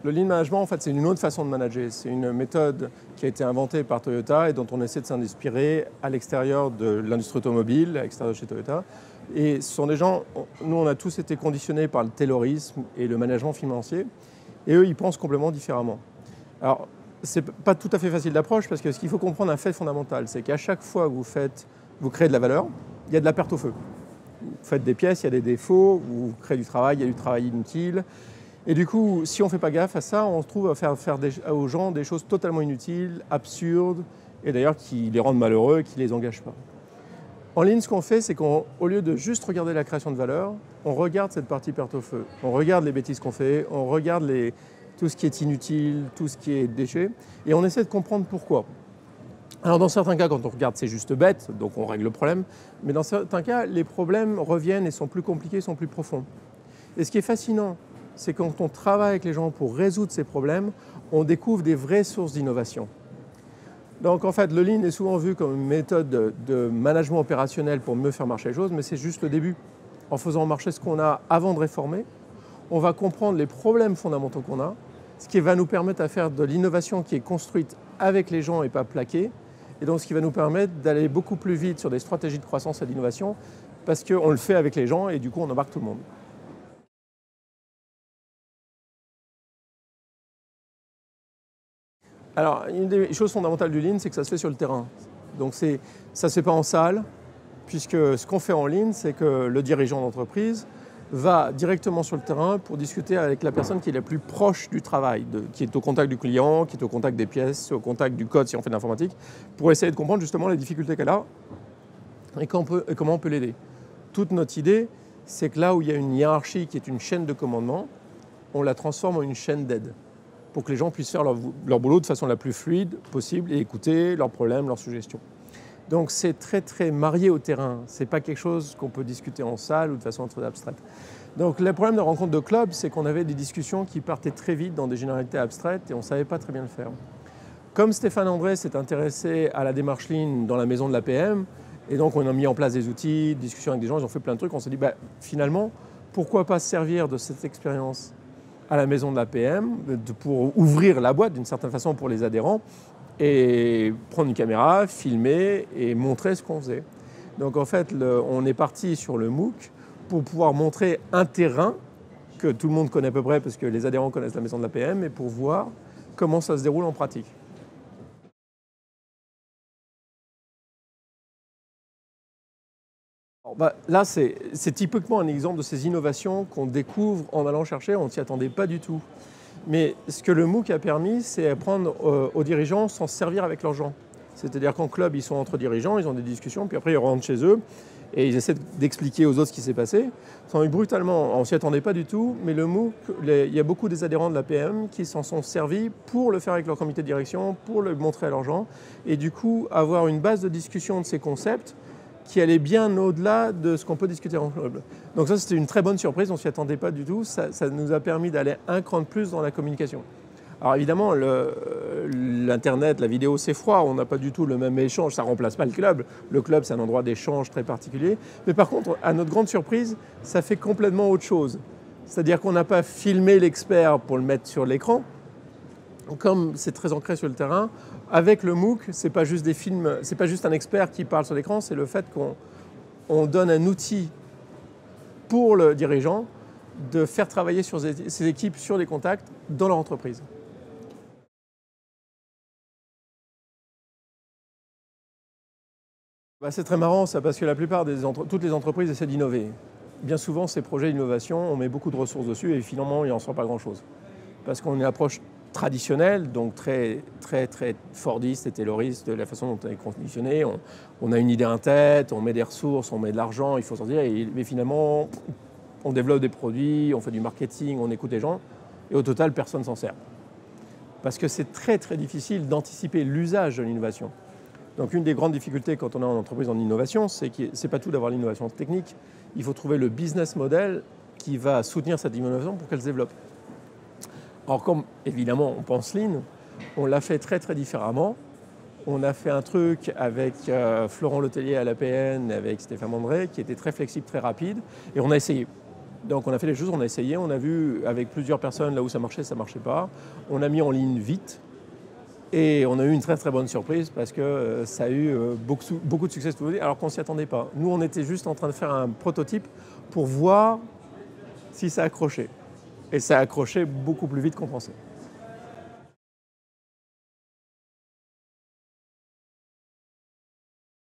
Le lean management, en fait, c'est une autre façon de manager. C'est une méthode qui a été inventée par Toyota et dont on essaie de s'inspirer à l'extérieur de l'industrie automobile, à l'extérieur de chez Toyota. Et ce sont des gens, nous on a tous été conditionnés par le taylorisme et le management financier, et eux ils pensent complètement différemment. Alors, c'est pas tout à fait facile d'approche parce que ce qu'il faut comprendre un fait fondamental, c'est qu'à chaque fois que vous créez de la valeur, il y a de la perte au feu. Vous faites des pièces, il y a des défauts, vous créez du travail, il y a du travail inutile. Et du coup, si on ne fait pas gaffe à ça, on se trouve à faire aux gens des choses totalement inutiles, absurdes, et d'ailleurs qui les rendent malheureux et qui ne les engagent pas. En ligne, ce qu'on fait, c'est qu'au lieu de juste regarder la création de valeur, on regarde cette partie perte au feu. On regarde les bêtises qu'on fait, on regarde tout ce qui est inutile, tout ce qui est déchet, et on essaie de comprendre pourquoi. Alors dans certains cas, quand on regarde, c'est juste bête, donc on règle le problème, mais dans certains cas, les problèmes reviennent et sont plus compliqués, sont plus profonds. Et ce qui est fascinant, c'est quand on travaille avec les gens pour résoudre ces problèmes, on découvre des vraies sources d'innovation. Donc en fait, le Lean est souvent vu comme une méthode de management opérationnel pour mieux faire marcher les choses, mais c'est juste le début. En faisant marcher ce qu'on a avant de réformer, on va comprendre les problèmes fondamentaux qu'on a, ce qui va nous permettre de faire de l'innovation qui est construite avec les gens et pas plaquée, et donc ce qui va nous permettre d'aller beaucoup plus vite sur des stratégies de croissance et d'innovation, parce qu'on le fait avec les gens et du coup on embarque tout le monde. Alors, une des choses fondamentales du Lean, c'est que ça se fait sur le terrain. Donc ça ne se fait pas en salle, puisque ce qu'on fait en Lean, c'est que le dirigeant d'entreprise va directement sur le terrain pour discuter avec la personne qui est la plus proche du travail, qui est au contact du client, qui est au contact des pièces, au contact du code si on fait de l'informatique, pour essayer de comprendre justement les difficultés qu'elle a et comment on peut l'aider. Toute notre idée, c'est que là où il y a une hiérarchie qui est une chaîne de commandement, on la transforme en une chaîne d'aide, pour que les gens puissent faire leur boulot de façon la plus fluide possible et écouter leurs problèmes, leurs suggestions. Donc c'est très très marié au terrain, ce n'est pas quelque chose qu'on peut discuter en salle ou de façon très abstraite. Donc le problème de rencontre de club, c'est qu'on avait des discussions qui partaient très vite dans des généralités abstraites et on ne savait pas très bien le faire. Comme Stéphane André s'est intéressé à la démarche Lean dans la maison de la PM, et donc on a mis en place des outils, des discussions avec des gens, ils ont fait plein de trucs, on s'est dit finalement, pourquoi pas se servir de cette expérience à la maison de la PM pour ouvrir la boîte d'une certaine façon pour les adhérents et prendre une caméra, filmer et montrer ce qu'on faisait. Donc en fait, on est parti sur le MOOC pour pouvoir montrer un terrain que tout le monde connaît à peu près parce que les adhérents connaissent la maison de la PM et pour voir comment ça se déroule en pratique. Là, c'est typiquement un exemple de ces innovations qu'on découvre en allant chercher, on ne s'y attendait pas du tout. Mais ce que le MOOC a permis, c'est apprendre aux dirigeants s'en servir avec leurs gens. C'est-à-dire qu'en club, ils sont entre dirigeants, ils ont des discussions, puis après ils rentrent chez eux et ils essaient d'expliquer aux autres ce qui s'est passé. Brutalement, on ne s'y attendait pas du tout, mais le MOOC, il y a beaucoup des adhérents de la PM qui s'en sont servis pour le faire avec leur comité de direction, pour le montrer à leurs gens, et du coup avoir une base de discussion de ces concepts qui allait bien au-delà de ce qu'on peut discuter en club. Donc ça, c'était une très bonne surprise, on ne s'y attendait pas du tout. Ça nous a permis d'aller un cran de plus dans la communication. Alors évidemment, l'Internet, la vidéo, c'est froid, on n'a pas du tout le même échange, ça ne remplace pas le club. Le club, c'est un endroit d'échange très particulier. Mais par contre, à notre grande surprise, ça fait complètement autre chose. C'est-à-dire qu'on n'a pas filmé l'expert pour le mettre sur l'écran. Comme c'est très ancré sur le terrain, avec le MOOC, c'est pas juste des films, c'est pas juste un expert qui parle sur l'écran, c'est le fait qu'on donne un outil pour le dirigeant de faire travailler sur ses équipes sur des contacts dans leur entreprise. C'est très marrant ça, parce que la plupart toutes les entreprises essaient d'innover. Bien souvent, ces projets d'innovation, on met beaucoup de ressources dessus et finalement, il n'en sort pas grand-chose. Parce qu'on a une approche traditionnelle, donc très, très, très fordiste et tayloriste de la façon dont on est conditionné. On a une idée en tête, on met des ressources, on met de l'argent, il faut sortir, mais finalement, on développe des produits, on fait du marketing, on écoute les gens, et au total, personne ne s'en sert. Parce que c'est très, très difficile d'anticiper l'usage de l'innovation. Donc une des grandes difficultés quand on est en entreprise en innovation, c'est que ce n'est pas tout d'avoir l'innovation technique, il faut trouver le business model qui va soutenir cette innovation pour qu'elle se développe. Alors comme évidemment on pense Lean, on l'a fait très très différemment. On a fait un truc avec Florent Letellier à l'APN, avec Stéphane André, qui était très flexible, très rapide, et on a essayé. Donc on a fait les choses, on a essayé, on a vu avec plusieurs personnes là où ça marchait pas. On a mis en ligne vite et on a eu une très très bonne surprise parce que ça a eu beaucoup de succès alors qu'on ne s'y attendait pas. Nous on était juste en train de faire un prototype pour voir si ça accrochait. Et ça a accroché beaucoup plus vite qu'on pensait.